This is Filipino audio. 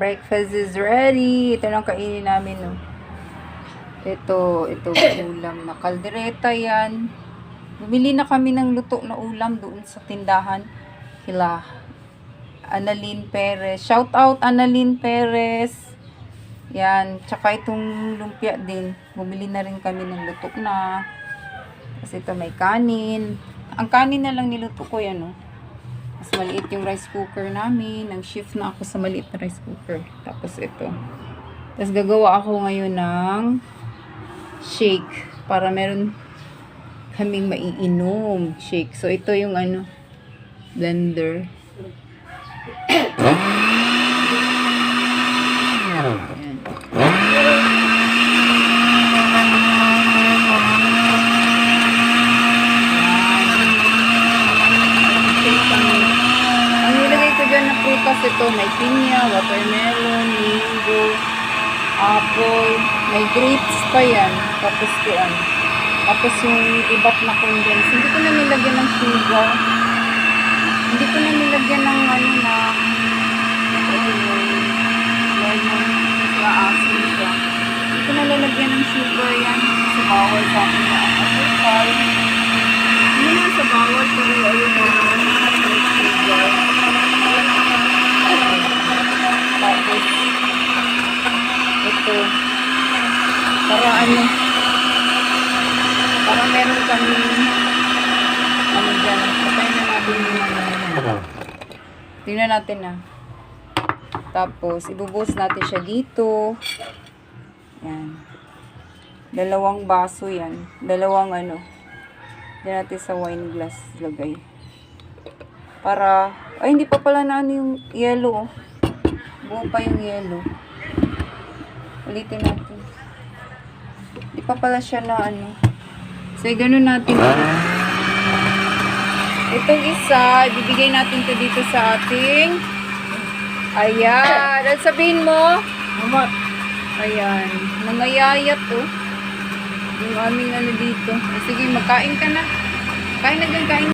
Breakfast is ready. Ito lang kainin namin, no. Ito ulam na kaldereta yan. Bumili na kami ng luto na ulam doon sa tindahan. Kila Annalyn Perez. Shout out Annalyn Perez. Yan. Tsaka itong lumpia din. Bumili na rin kami ng luto na. Kasi ito may kanin. Ang kanin na lang niluto ko yan, no. Mas maliit yung rice cooker namin. Nag-shift na ako sa maliit na rice cooker. Tapos ito. Tapos gagawa ako ngayon ng shake. Para meron kaming maiinom. Shake. So, ito yung blender. Ayan. Ang nilagay ko dyan na prutas ito, may pinya, watermelon, mango, apple, may grapes pa yan, tapos tapos yung iba't na condense. Hindi ko na nilagyan ng sugar. Hindi ko na nilagyan ng asin siya. Hindi ko na lalagyan ng sugar yan. Sa bawal sa akin na asukal. Hindi na sa bawal, pero ayun na sugar. Tapos, ito, para meron kami dyan. Patay na natin yung tingnan natin na. Tapos, ibubuhos natin siya dito. Yan. 2 baso yan. 2 Diyan natin sa wine glass lagay. Para, ay hindi pa pala na yung yellow. Buo pa yung yellow. Ulitin natin. Hindi pa pala siya na So, ganun natin. Itong isa, ibibigay natin to dito sa ating ayan. At sabihin mo, Mamat. Ayan. Nangayayat to. Yung aming dito. Sige, magkain ka na. Kain na dyan, kain.